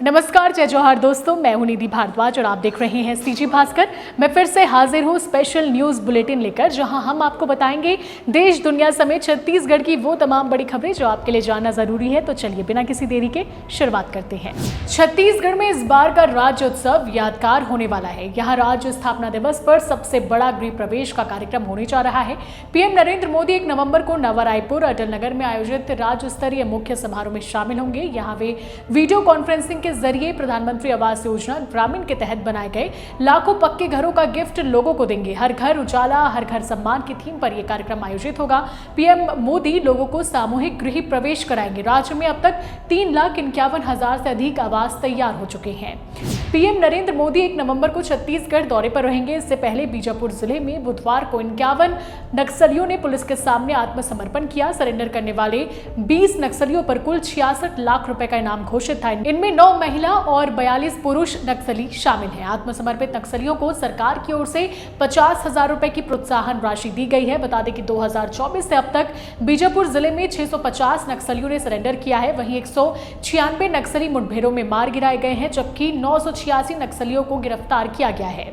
नमस्कार, जय जोहार दोस्तों, मैं हूं निधि भारद्वाज और आप देख रहे हैं सीजी भास्कर। मैं फिर से हाजिर हूं स्पेशल न्यूज बुलेटिन लेकर, जहां हम आपको बताएंगे देश दुनिया समेत छत्तीसगढ़ की वो तमाम बड़ी खबरें जो आपके लिए जानना जरूरी है। तो चलिए बिना किसी देरी के शुरुआत करते हैं। छत्तीसगढ़ में इस बार का राज्योत्सव यादगार होने वाला है। यहाँ राज्य स्थापना दिवस पर सबसे बड़ा गृह प्रवेश का कार्यक्रम होने जा रहा है। पीएम नरेंद्र मोदी 1 नवंबर को नवा रायपुर अटल नगर में आयोजित राज्य स्तरीय मुख्य समारोह में शामिल होंगे। यहाँ वे वीडियो कॉन्फ्रेंसिंग के जरिए प्रधानमंत्री आवास योजना ग्रामीण के तहत बनाए गए लाखों पक्के घरों का गिफ्ट लोगों को देंगे। हर घर उजाला हर घर सम्मान की थीम पर यह कार्यक्रम आयोजित होगा। पीएम मोदी लोगों को सामूहिक गृह प्रवेश कराएंगे। राज्य में अब तक 3,51,000 से अधिक आवास तैयार हो चुके हैं। पीएम नरेंद्र मोदी 1 नवंबर को छत्तीसगढ़ दौरे पर रहेंगे। इससे पहले बीजापुर जिले में बुधवार को 51 नक्सलियों ने पुलिस के सामने आत्मसमर्पण किया। सरेंडर करने वाले 20 नक्सलियों पर कुल 66 लाख रुपए का इनाम घोषित था। इनमें 9 महिला और 42 पुरुष नक्सली शामिल हैं। आत्मसमर्पित नक्सलियों को सरकार की ओर से 50,000 रुपए की प्रोत्साहन राशि दी गई है। बता दें कि 2024 से अब तक बीजापुर जिले में 650 नक्सलियों ने सरेंडर किया है। वहीं 196 नक्सली मुठभेड़ों में मार गिराए गए हैं, जबकि 986 नक्सलियों को गिरफ्तार किया गया है।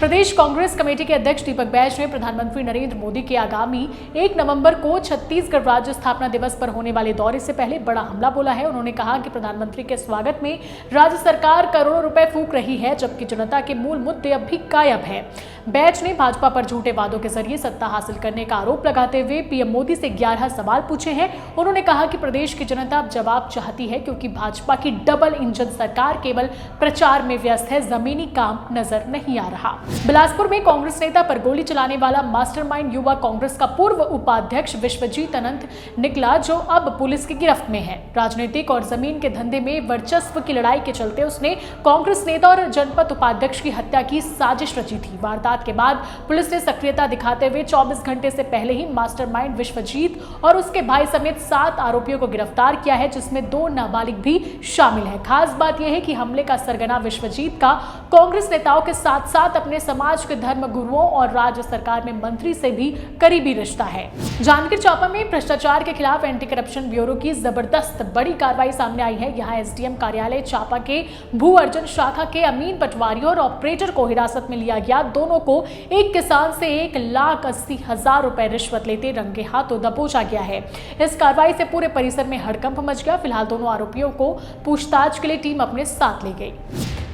प्रदेश कांग्रेस कमेटी के अध्यक्ष दीपक बैज ने प्रधानमंत्री नरेंद्र मोदी के आगामी 1 नवंबर को छत्तीसगढ़ राज्य स्थापना दिवस पर होने वाले दौरे से पहले बड़ा हमला बोला है। उन्होंने कहा कि प्रधानमंत्री के स्वागत में राज्य सरकार करोड़ों रुपए फूंक रही है, जबकि जनता के मूल मुद्दे अब भी गायब है। बैज ने भाजपा पर झूठे वादों के जरिए सत्ता हासिल करने का आरोप लगाते हुए पीएम मोदी से 11 सवाल पूछे हैं। उन्होंने कहा कि प्रदेश की जनता अब जवाब चाहती है, क्योंकि भाजपा की डबल इंजन सरकार केवल प्रचार में व्यस्त है, जमीनी काम नजर नहीं आ रहा। बिलासपुर में कांग्रेस नेता पर गोली चलाने वाला मास्टरमाइंड युवा कांग्रेस का पूर्व उपाध्यक्ष विश्वजीत अनंत निकला, जो अब पुलिस की गिरफ्त में है। राजनीतिक और जमीन के धंधे में वर्चस्व की लड़ाई के चलते उसने कांग्रेस नेता और जनपद उपाध्यक्ष की हत्या की साजिश रची थी। वारदात के बाद पुलिस ने सक्रियता दिखाते हुए 24 घंटे से पहले ही मास्टरमाइंड विश्वजीत और उसके भाई समेत 7 आरोपियों को गिरफ्तार किया है, जिसमें 2 नाबालिग भी शामिल है। खास बात यह है कि हमले का सरगना विश्वजीत का कांग्रेस नेताओं के साथ साथ अपने समाज के धर्म गुरुओं और राज्य सरकार में मंत्री से भी करीबी रिश्ता है। जांजगीर चांपा में भ्रष्टाचार के खिलाफ एंटी करप्शन ब्यूरो की जबरदस्त बड़ी कार्रवाई सामने आई है। यहाँ एसडीएम कार्यालय चांपा के भू अर्जन शाखा के अमीन पटवारी और ऑपरेटर को हिरासत में लिया गया। दोनों को एक किसान से 1,80,000 रुपए रिश्वत लेते रंगे हाथों दबोचा गया है। इस कार्रवाई से पूरे परिसर में हड़कंप मच गया। फिलहाल दोनों आरोपियों को पूछताछ के लिए टीम अपने साथ ले गई।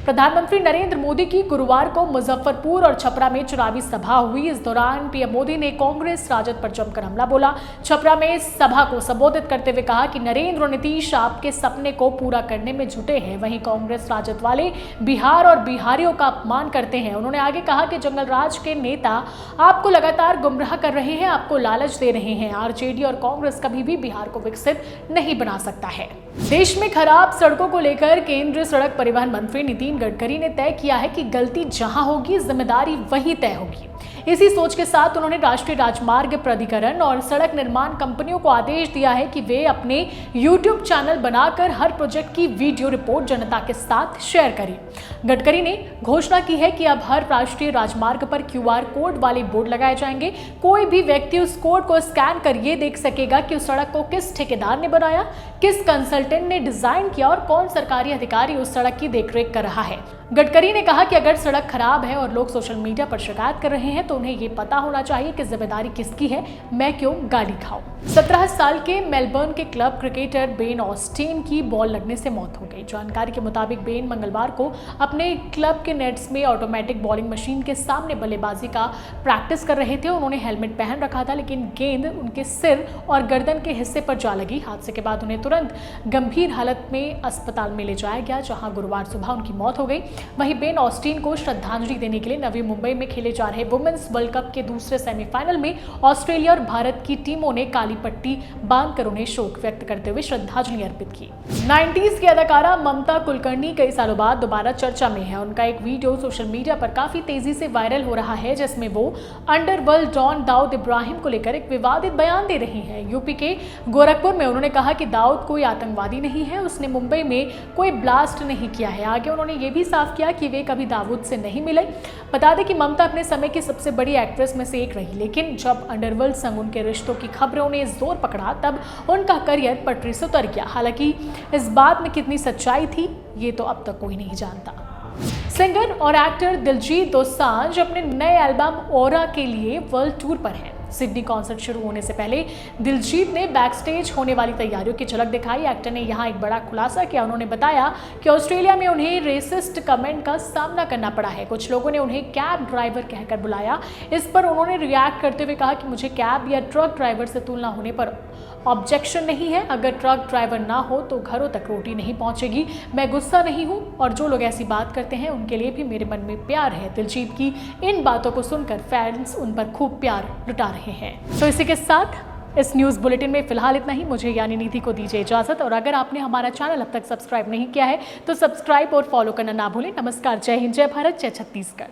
प्रधानमंत्री नरेंद्र मोदी की गुरुवार को मुजफ्फरपुर और छपरा में चुनावी सभा हुई। इस दौरान पीएम मोदी ने कांग्रेस राजद पर जमकर हमला बोला। छपरा में सभा को संबोधित करते हुए कहा कि नरेंद्र और नीतीश आपके सपने को पूरा करने में जुटे हैं। वहीं कांग्रेस राजद वाले बिहार और बिहारियों का अपमान करते हैं। उन्होंने आगे कहा कि जंगल राज के नेता आपको लगातार गुमराह कर रहे हैं, आपको लालच दे रहे हैं। आरजेडी और कांग्रेस कभी भी बिहार को विकसित नहीं बना सकता है। देश में खराब सड़कों को लेकर केंद्रीय सड़क परिवहन मंत्री नितिन गडकरी ने तय किया है कि गलती जहां होगी जिम्मेदारी वहीं तय होगी। इसी सोच के साथ उन्होंने राष्ट्रीय राजमार्ग प्राधिकरण और सड़क निर्माण कंपनियों को आदेश दिया है कि वे अपने YouTube चैनल बनाकर हर प्रोजेक्ट की वीडियो रिपोर्ट जनता के साथ शेयर करें। गडकरी ने घोषणा की है कि अब हर राष्ट्रीय राजमार्ग पर QR कोड वाले बोर्ड लगाए जाएंगे। कोई भी व्यक्ति उस कोड को स्कैन कर ये देख सकेगा कि उस सड़क को किस ठेकेदार ने बनाया, किस कंसल्टेंट ने डिजाइन किया और कौन सरकारी अधिकारी उस सड़क की देखरेख कर रहा है। गडकरी ने कहा कि अगर सड़क खराब है और लोग सोशल मीडिया पर शिकायत कर रहे हैं तो उन्हें ये पता होना चाहिए कि जिम्मेदारी किसकी है, मैं क्यों गाली खाऊं। 17 साल के मेलबर्न के क्लब क्रिकेटर बेन ऑस्टिन की बॉल लगने से मौत हो गई। जानकारी के मुताबिक बेन मंगलवार को अपने क्लब के नेट्स में ऑटोमेटिक बॉलिंग मशीन के सामने बल्लेबाजी का प्रैक्टिस कर रहे थे। उन्होंने हेलमेट पहन रखा था, लेकिन गेंद उनके सिर और गर्दन के हिस्से पर जा लगी। हादसे के बाद उन्हें तुरंत गंभीर हालत में अस्पताल में ले जाया गया, जहां गुरुवार सुबह उनकी मौत हो गई। वहीं बेन ऑस्टिन को श्रद्धांजलि देने के लिए नवी मुंबई में खेले जा रहे वुमेन्स वर्ल्ड कप के दूसरे सेमीफाइनल में ऑस्ट्रेलिया और भारत की टीमों ने काली पट्टी बांधकर उन्हें शोक व्यक्त करते हुए श्रद्धांजलि अर्पित की। 90s की अदाकारा ममता कुलकर्णी कई सालों बाद दोबारा चर्चा में है। उनका एक वीडियो सोशल मीडिया पर काफी तेजी से वायरल हो रहा है, जिसमें वो अंडरवर्ल्ड डॉन दाऊद इब्राहिम को लेकर एक विवादित बयान दे रही हैं। यूपी के गोरखपुर में उन्होंने कहा कि दाऊद कोई आतंकवादी नहीं है, उसने मुंबई में कोई ब्लास्ट नहीं किया है। आगे उन्होंने ये भी साफ साफ किया कि वे कभी दाऊद से नहीं मिले। बता दें कि ममता अपने समय की सबसे बड़ी एक्ट्रेस में से एक रही, लेकिन जब अंडरवर्ल्ड संग उनके रिश्तों की खबरों ने जोर पकड़ा तब उनका करियर पटरी से उतर गया। हालांकि इस बात में कितनी सच्चाई थी ये तो अब तक कोई नहीं जानता। सिंगर और एक्टर दिलजीत दोसांझ अपने नए एल्बम ओरा के लिए वर्ल्ड टूर पर हैं। सिडनी कॉन्सर्ट शुरू होने से पहले दिलजीत ने बैकस्टेज होने वाली तैयारियों की झलक दिखाई। एक्टर ने यहां एक बड़ा खुलासा किया। उन्होंने बताया कि ऑस्ट्रेलिया में उन्हें रेसिस्ट कमेंट का सामना करना पड़ा है। कुछ लोगों ने उन्हें कैब ड्राइवर कहकर बुलाया। इस पर उन्होंने रिएक्ट करते हुए कहा कि मुझे कैब या ट्रक ड्राइवर से तुलना होने पर ऑब्जेक्शन नहीं है। अगर ट्रक ड्राइवर ना हो तो घरों तक रोटी नहीं पहुंचेगी। मैं गुस्सा नहीं हूं और जो लोग ऐसी बात करते हैं उनके लिए भी मेरे मन में प्यार है। दिलजीत की इन बातों को सुनकर फैंस उन पर खूब प्यार लुटा रहे हैं। तो इसी के साथ इस न्यूज़ बुलेटिन में फिलहाल इतना ही। मुझे यानी निधि को दीजिए इजाजत, और अगर आपने हमारा चैनल अब तक सब्सक्राइब नहीं किया है तो सब्सक्राइब और फॉलो करना ना भूलें। नमस्कार, जय हिंद, जय भारत, जय छत्तीसगढ़।